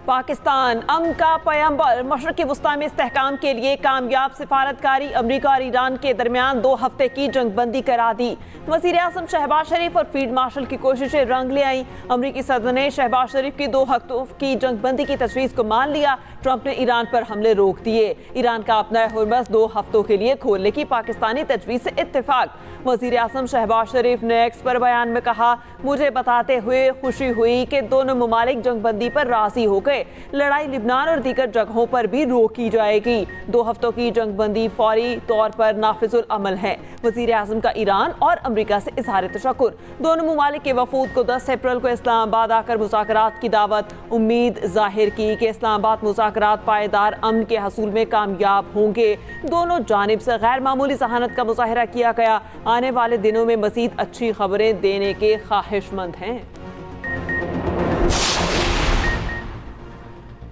پاکستان امن کا پیغمبر مشرقی وسطی میں استحکام کے لیے کامیاب سفارتکاری امریکہ اور ایران کے درمیان 2 ہفتے کی جنگ بندی کرا دی۔ وزیر اعظم شہباز شریف اور فیلڈ مارشل کی کوششیں رنگ لے آئیں۔ امریکی صدر نے شہباز شریف کی 2 ہفتوں کی جنگ بندی کی تجویز کو مان لیا۔ ٹرمپ نے ایران پر حملے روک دیے۔ ایران کا اپنا ہرمز 2 ہفتوں کے لیے کھولنے کی پاکستانی تجویز سے اتفاق۔ وزیر اعظم شہباز شریف نے ایکس پر بیان میں کہا، مجھے بتاتے ہوئے خوشی ہوئی کہ دونوں ممالک جنگ بندی پر راضی ہو گئے۔ لڑائی لبنان اور دیگر جگہوں پر بھی روکی جائے گی۔ 2 ہفتوں کی جنگ بندی فوری طور پر نافذ العمل ہے۔ وزیر اعظم کا ایران اور امریکہ سے اظہار تشکر۔ دونوں ممالک کے وفود کو 10 اپریل کو اسلام آباد آ کر مذاکرات کی دعوت۔ امید ظاہر کی کہ اسلام آباد مذاکرات پائیدار امن کے حصول میں کامیاب ہوں گے۔ دونوں جانب سے غیر معمولی ذہانت کا مظاہرہ کیا گیا۔ آنے والے دنوں میں مزید اچھی خبریں دینے کے خواہش مند ہیں۔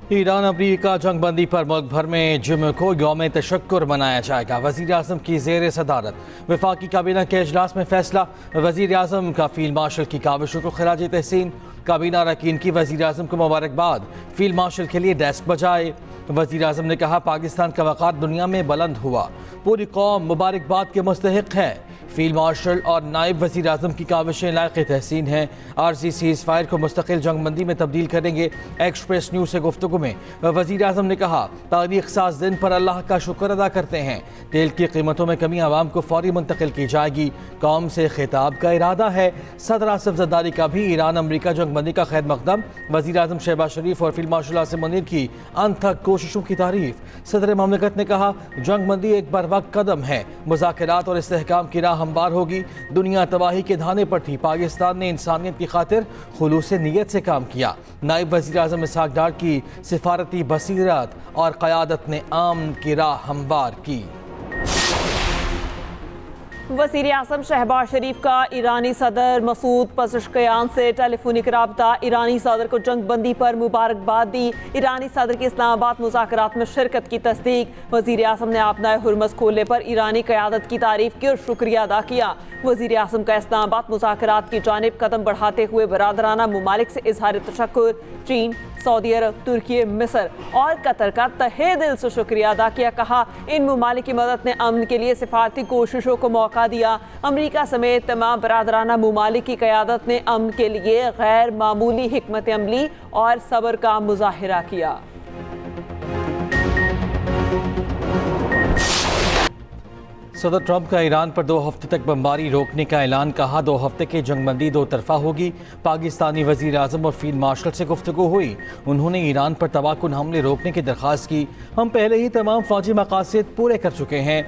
ایران امریکہ جنگ بندی پر ملک بھر میں جمعہ کو یوم تشکر منایا جائے گا۔ وزیر اعظم کی زیر صدارت وفاقی کابینہ کے اجلاس میں فیصلہ۔ وزیر اعظم کا فیلڈ مارشل کی کاوشوں کو خراج تحسین۔ کابینہ اراکین کی وزیر اعظم کو مبارکباد۔ فیلڈ مارشل کے لیے ڈیسک بجائے۔ وزیر اعظم نے کہا، پاکستان کا وقار دنیا میں بلند ہوا، پوری قوم مبارکباد کے مستحق ہے۔ فیلڈ مارشل اور نائب وزیر اعظم کی کاوشیں لائق تحسین ہیں۔ عارضی سیز فائر کو مستقل جنگ بندی میں تبدیل کریں گے۔ ایکسپریس نیوز سے گفتگو میں وزیر اعظم نے کہا، تاریخ ساز دن پر اللہ کا شکر ادا کرتے ہیں۔ تیل کی قیمتوں میں کمی عوام کو فوری منتقل کی جائے گی۔ قوم سے خطاب کا ارادہ ہے۔ صدر آصف زرداری کا بھی ایران امریکہ جنگ بندی کا خیر مقدم۔ وزیر اعظم شہباز شریف اور فیلڈ مارشل عاصم منیر کی انتھک کوششوں کی تعریف۔ صدر مملکت نے کہا، جنگ بندی ایک بر وقت قدم ہے، مذاکرات اور استحکام کی راہ ہموار ہوگی۔ دنیا تباہی کے دھانے پر تھی، پاکستان نے انسانیت کی خاطر خلوص نیت سے کام کیا۔ نائب وزیر اعظم اسحاق ڈار کی سفارتی بصیرت اور قیادت نے امن کی راہ ہموار کی۔ وزیر اعظم شہباز شریف کا ایرانی صدر مسعود پزشکیان سے ٹیلی فونک رابطہ۔ ایرانی صدر کو جنگ بندی پر مبارکباد دی۔ ایرانی صدر کی اسلام آباد مذاکرات میں شرکت کی تصدیق۔ وزیر اعظم نے اپنا ہرمز کھولنے پر ایرانی قیادت کی تعریف کی اور شکریہ ادا کیا۔ وزیر اعظم کا اسلام آباد مذاکرات کی جانب قدم بڑھاتے ہوئے برادرانہ ممالک سے اظہار تشکر۔ چین، سعودی عرب، ترکی، مصر اور قطر کا تہہ دل سے شکریہ ادا کیا۔ کہا، ان ممالک کی مدد نے امن کے لیے سفارتی کوششوں کو موقع دیا۔ امریکہ سمیت تمام برادرانہ ممالک کی قیادت نے امن کے لیے غیر معمولی حکمت عملی اور صبر کا مظاہرہ کیا۔ صدر ٹرمپ کا ایران پر 2 ہفتے تک بمباری روکنے کا اعلان۔ کہا، 2 ہفتے کی جنگ بندی 2 طرفہ ہوگی۔ پاکستانی وزیر اعظم اور فیلڈ مارشل سے گفتگو ہوئی۔ انہوں نے ایران پر تباہ کن حملے روکنے کی درخواست کی۔ ہم پہلے ہی تمام فوجی مقاصد پورے کر چکے ہیں۔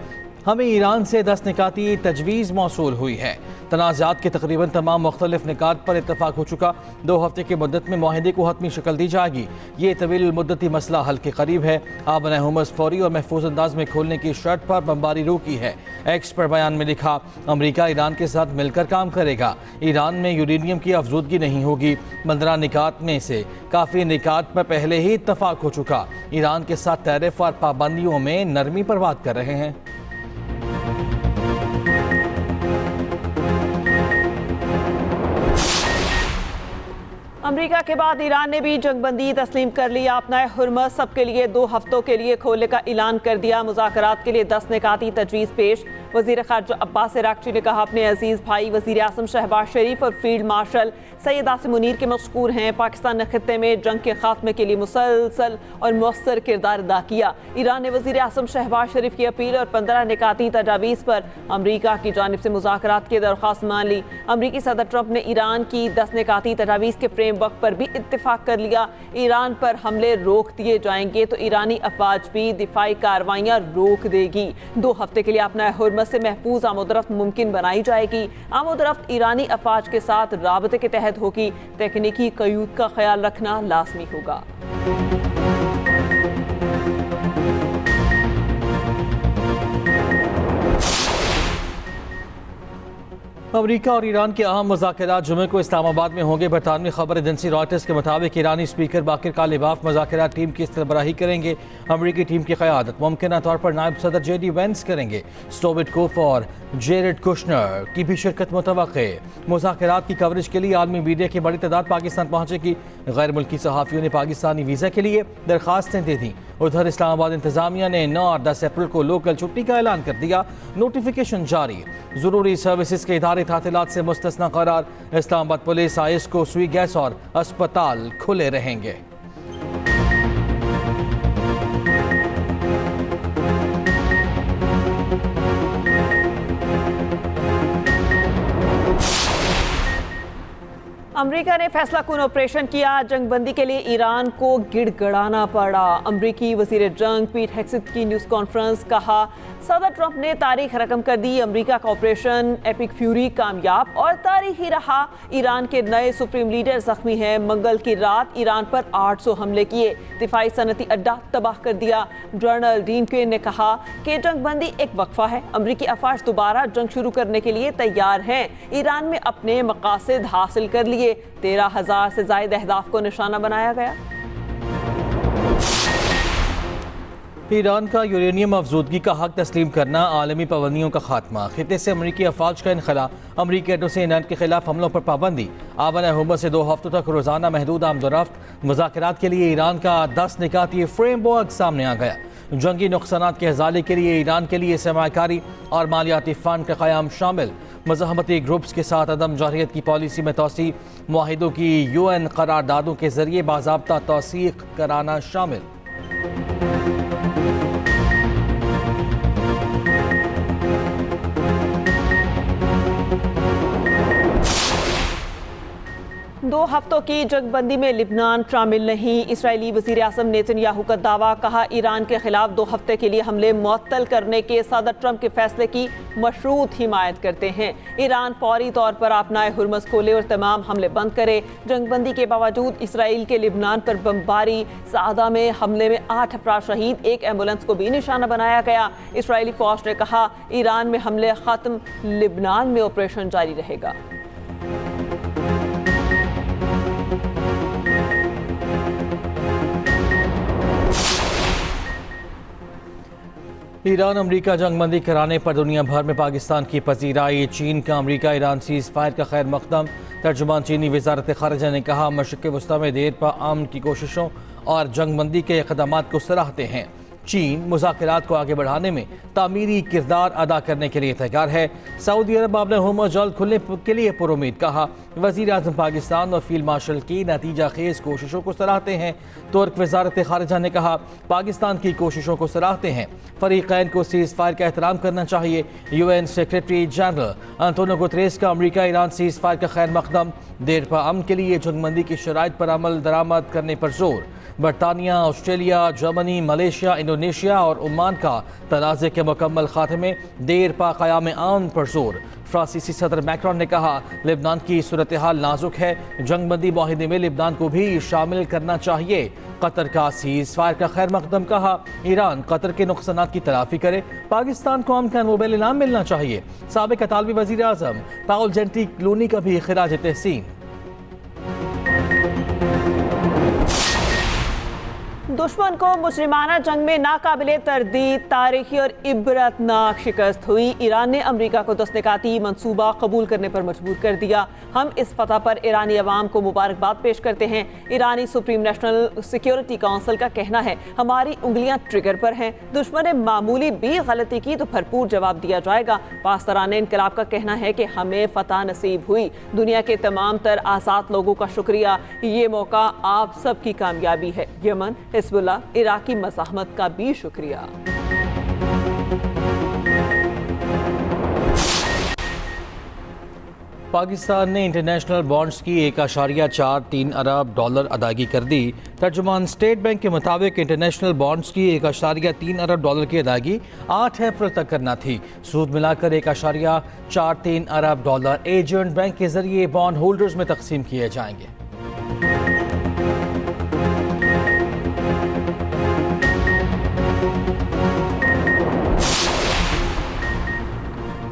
ہمیں ایران سے 10 نکاتی تجویز موصول ہوئی ہے۔ تنازعات کے تقریباً تمام مختلف نکات پر اتفاق ہو چکا۔ 2 ہفتے کی مدت میں معاہدے کو حتمی شکل دی جائے گی۔ یہ طویل المدتی مسئلہ حل کے قریب ہے۔ آبن ہرمز فوری اور محفوظ انداز میں کھولنے کی شرط پر بمباری روکی ہے۔ ایکس پر بیان میں لکھا، امریکہ ایران کے ساتھ مل کر کام کرے گا۔ ایران میں یورینیم کی افزودگی نہیں ہوگی۔ 15 نکات میں سے کافی نکات پر پہلے ہی اتفاق ہو چکا۔ ایران کے ساتھ ٹیرف اور پابندیوں میں نرمی پر بات کر رہے ہیں۔ امریکہ کے بعد ایران نے بھی جنگ بندی تسلیم کر لی۔ اپنا ہرمز سب کے لیے 2 ہفتوں کے لیے کھولنے کا اعلان کر دیا۔ مذاکرات کے لیے 10 نکاتی تجویز پیش۔ وزیر خارجہ عباس عراقچی نے کہا، اپنے عزیز بھائی وزیر اعظم شہباز شریف اور فیلڈ مارشل سید عاصم منیر کے مشکور ہیں۔ پاکستان نے خطے میں جنگ کے خاتمے کے لیے مسلسل اور مؤثر کردار ادا کیا۔ ایران نے وزیر اعظم شہباز شریف کی اپیل اور 15 نکاتی تجاویز پر امریکہ کی جانب سے مذاکرات کی درخواست مان لی۔ امریکی صدر ٹرمپ نے ایران کی 10 نکاتی تجاویز کے فریم ورک پر بھی اتفاق کر لیا۔ ایران پر حملے روک دیے جائیں گے تو ایرانی افواج بھی دفاعی کارروائیاں روک دے گی۔ 2 ہفتے کے لیے اپنا ہرمز سے محفوظ آمد و رفت ممکن بنائی جائے گی۔ آمد و رفت ایرانی افواج کے ساتھ رابطے کے تحت ہوگی۔ تکنیکی قیود کا خیال رکھنا لازمی ہوگا۔ امریکہ اور ایران کے اہم مذاکرات جمعے کو اسلام آباد میں ہوں گے۔ برطانوی خبر ایجنسی رائٹرز کے مطابق ایرانی اسپیکر باقر کالباف مذاکرات ٹیم کی سربراہی کریں گے۔ امریکی ٹیم کی قیادت ممکنہ طور پر نائب صدر جے ڈی وینس کریں گے۔ سٹووٹ کوف اور جیرڈ کوشنر کی بھی شرکت متوقع ہے۔ مذاکرات کی کوریج کے لیے عالمی میڈیا کی بڑی تعداد پاکستان پہنچے گی۔ غیر ملکی صحافیوں نے پاکستانی ویزا کے لیے درخواستیں دے دیں۔ ادھر اسلام آباد انتظامیہ نے 9 اور 10 اپریل کو لوکل چھٹی کا اعلان کر دیا۔ نوٹیفیکیشن جاری، ضروری سروسز کے ادارے تعطیلات سے مستثنی قرار۔ اسلام آباد پولیس آئس کو سوئی گیس اور اسپتال کھلے رہیں گے۔ امریکہ نے فیصلہ کن آپریشن کیا، جنگ بندی کے لیے ایران کو گڑ گڑانا پڑا۔ امریکی وزیر جنگ پیٹ ہیگسیت کی نیوز کانفرنس، کہا صدر ٹرمپ نے تاریخ رقم کر دی، امریکہ کا آپریشن ایپک فیوری کامیاب اور تاریخی رہا۔ ایران کے نئے سپریم لیڈر زخمی ہیں، منگل کی رات ایران پر 800 حملے کیے، دفاعی صنعتی اڈہ تباہ کر دیا۔ جنرل ڈین کین نے کہا کہ جنگ بندی ایک وقفہ ہے، امریکی افواج دوبارہ جنگ شروع کرنے کے لیے تیار ہیں۔ ایران میں اپنے مقاصد حاصل کر لیے، 13,000 سے زائد اہداف کو نشانہ بنایا گیا۔ ایران کا یورینیم افزودگی کا حق تسلیم کرنا، عالمی پابندیوں کا خاتمہ، خطے سے امریکی افواج کا انخلا، امریکی اڈوں سے ایران کے خلاف حملوں پر پابندی، آبان حکومت سے 2 ہفتوں تک روزانہ محدود آمد و رفت۔ مذاکرات کے لیے ایران کا 10 نکاتی فریم ورک سامنے آ گیا۔ جنگی نقصانات کے ازالے کے لیے ایران کے لیے سرمایہ کاری اور مالیاتی فنڈ کا قیام شامل۔ مزاحمتی گروپس کے ساتھ عدم جارحیت کی پالیسی میں توسیع، معاہدوں کی UN قراردادوں کے ذریعے باضابطہ توثیق کرانا شامل۔ دو ہفتوں کی جنگ بندی میں لبنان شامل نہیں، اسرائیلی وزیر اعظم نیتن یاہو کا دعویٰ، کہا ایران کے خلاف 2 ہفتے کے لیے حملے معطل کرنے کے صدر ٹرمپ کے فیصلے کی مشروط حمایت کرتے ہیں۔ ایران فوری طور پر اپنائے ہرمز کھولے اور تمام حملے بند کرے۔ جنگ بندی کے باوجود اسرائیل کے لبنان پر بمباری، سعدہ میں حملے میں 8 افراد شہید، 1 ایمبولینس کو بھی نشانہ بنایا گیا۔ اسرائیلی فوج نے کہا ایران میں حملے ختم، لبنان میں آپریشن جاری رہے گا۔ ایران امریکہ جنگ بندی کرانے پر دنیا بھر میں پاکستان کی پذیرائی، چین کا امریکہ ایران سیز فائر کا خیر مقدم۔ ترجمان چینی وزارت خارجہ نے کہا مشرق وسطیٰ میں دیر پا امن کی کوششوں اور جنگ بندی کے اقدامات کو سراہتے ہیں۔ چین مذاکرات کو آگے بڑھانے میں تعمیری کردار ادا کرنے کے لیے تیار ہے۔ سعودی عرب آبان حکومت جلد کھلنے کے لیے پر امید، کہا وزیر اعظم پاکستان اور فیلڈ مارشل کی نتیجہ خیز کوششوں کو سراہتے ہیں۔ ترک وزارت خارجہ نے کہا پاکستان کی کوششوں کو سراہتے ہیں، فریقین کو سیز فائر کا احترام کرنا چاہیے۔ UN سیکریٹری جنرل انطونیو گوتریس کا امریکہ ایران سیز فائر کا خیر مقدم، دیر پا امن کے لیے جنگ بندی کی شرائط پر عمل درآمد کرنے پر زور۔ برطانیہ، آسٹریلیا، جرمنی، ملیشیا، انڈونیشیا اور عمان کا تنازع کے مکمل خاتمے، دیر پا قیام امن پر زور۔ فرانسیسی صدر میکرون نے کہا لبنان کی صورتحال نازک ہے، جنگ بندی معاہدے میں لبنان کو بھی شامل کرنا چاہیے۔ قطر کا سیز فائر کا خیر مقدم، کہا ایران قطر کے نقصانات کی تلافی کرے، پاکستان کو امن کا نوبل انعام ملنا چاہیے۔ سابق اطالوی وزیر اعظم پاول جینٹیلونی کا بھی خراج تحسین۔ دشمن کو مجرمانہ جنگ میں ناقابل تردید تاریخی اور عبرتناک شکست ہوئی، ایران نے امریکہ کو 10 نکاتی منصوبہ قبول کرنے پر مجبور کر دیا۔ ہم اس فتح پر ایرانی عوام کو مبارکباد پیش کرتے ہیں۔ ایرانی سپریم نیشنل سیکیورٹی کونسل کا کہنا ہے ہماری انگلیاں ٹریگر پر ہیں، دشمن نے معمولی بھی غلطی کی تو بھرپور جواب دیا جائے گا۔ پاسداران انقلاب کا کہنا ہے کہ ہمیں فتح نصیب ہوئی، دنیا کے تمام تر آزاد لوگوں کا شکریہ، یہ موقع آپ سب کی کامیابی ہے۔ یمن، حزب اللہ، عراقی مزاحمت کا بھی شکریہ۔ پاکستان نے انٹرنیشنل بانڈز کی 1.43 ارب ڈالر ادائیگی کر دی۔ ترجمان اسٹیٹ بینک کے مطابق انٹرنیشنل بانڈز کی 1.3 ارب ڈالر کی ادائیگی 8 اپریل تک کرنا تھی۔ سود ملا کر 1.43 ارب ڈالر ایجنٹ بینک کے ذریعے بانڈ ہولڈرز میں تقسیم کیے جائیں گے۔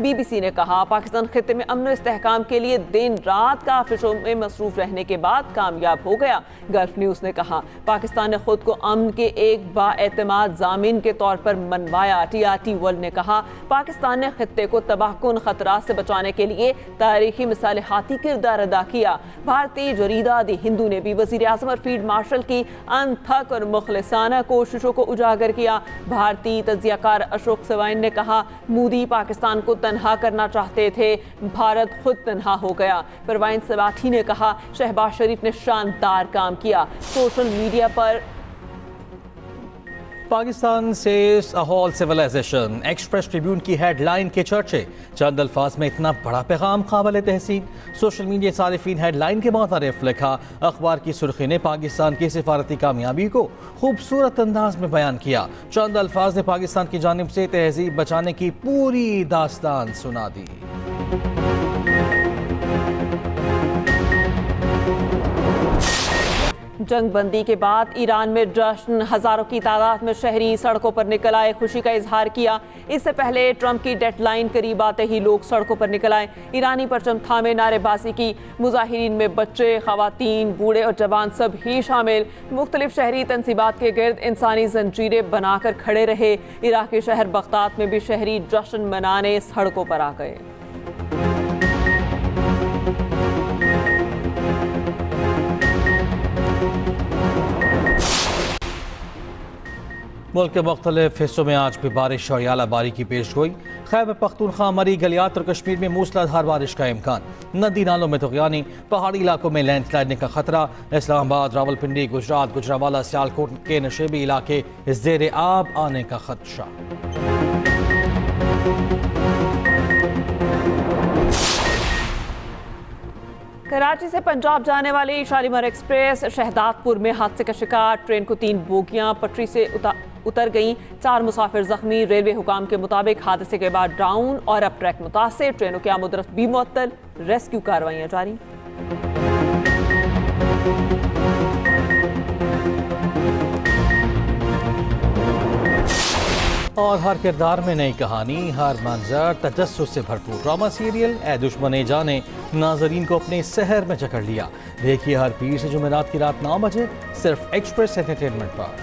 BBC نے کہا پاکستان خطے میں امن و استحکام کے لیے دن رات کافشوں میں مصروف رہنے کے بعد کامیاب ہو گیا۔ گلف نیوز نے کہا پاکستان نے خود کو امن کے ایک با اعتماد ضامن کے طور پر منوایا۔ TRT ورلڈ نے کہا پاکستان نے خطے کو تباہ کن خطرات سے بچانے کے لیے تاریخی مصالحاتی کردار ادا کیا۔ بھارتی جریدہ دی ہندو نے بھی وزیر اعظم اور فیلڈ مارشل کی انتھک اور مخلصانہ کوششوں کو اجاگر کیا۔ بھارتی تجزیہ کار اشوک سوائن نے کہا مودی پاکستان کو تنہا کرنا چاہتے تھے، بھارت خود تنہا ہو گیا۔ پروین سباٹھی نے کہا شہباز شریف نے شاندار کام کیا۔ سوشل میڈیا پر Pakistan saves a whole civilization, Express Tribune کی ہیڈ لائن کے چرچے، چند الفاظ میں اتنا بڑا پیغام قابل تحسین۔ سوشل میڈیا صارفین ہیڈ لائن کے متعارف لکھا، اخبار کی سرخی نے پاکستان کی سفارتی کامیابی کو خوبصورت انداز میں بیان کیا۔ چند الفاظ نے پاکستان کی جانب سے تہذیب بچانے کی پوری داستان سنا دی۔ جنگ بندی کے بعد ایران میں جشن، ہزاروں کی تعداد میں شہری سڑکوں پر نکل آئے، خوشی کا اظہار کیا۔ اس سے پہلے ٹرمپ کی ڈیڈ لائن قریب آتے ہی لوگ سڑکوں پر نکل آئے، ایرانی پرچم تھامے نعرے بازی کی۔ مظاہرین میں بچے، خواتین، بوڑھے اور جوان سب ہی شامل، مختلف شہری تنصیبات کے گرد انسانی زنجیریں بنا کر کھڑے رہے۔ عراقی شہر بغداد میں بھی شہری جشن منانے سڑکوں پر آ گئے۔ ملک کے مختلف حصوں میں آج بھی بارش اور اعلیٰ باری کی پیش گوئی۔ خیبر پختونخوا، مری، گلیات اور کشمیر میں موسلا دھار بارش کا امکان، ندی نالوں میں طغیانی، پہاڑی علاقوں میں لینڈ سلائڈنگ کا خطرہ۔ اسلام آباد، راولپنڈی، گجرات، گجرانوالہ، سیالکوٹ کے نشیبی علاقے زیر آب آنے کا خدشہ۔ کراچی سے پنجاب جانے والی شالیمار ایکسپریس شہداد پور میں حادثے کا شکار، ٹرین کو 3 بوگیاں پٹری سے اتر گئیں، 4 مسافر زخمی۔ ریلوے حکام کے مطابق حادثے کے بعد ڈاؤن اور اپ ٹریک متاثر، ٹرینوں کی آمد و رفت بھی معطل، ریسکیو کارروائیاں جاری۔ اور ہر کردار میں نئی کہانی، ہر منظر تجسس سے بھرپور ڈرامہ سیریل اے دشمن جانے ناظرین کو اپنے سحر میں جکڑ لیا۔ دیکھیے ہر پیر سے جمعرات کی رات 9 بجے صرف ایکسپریس انٹرٹینمنٹ پر۔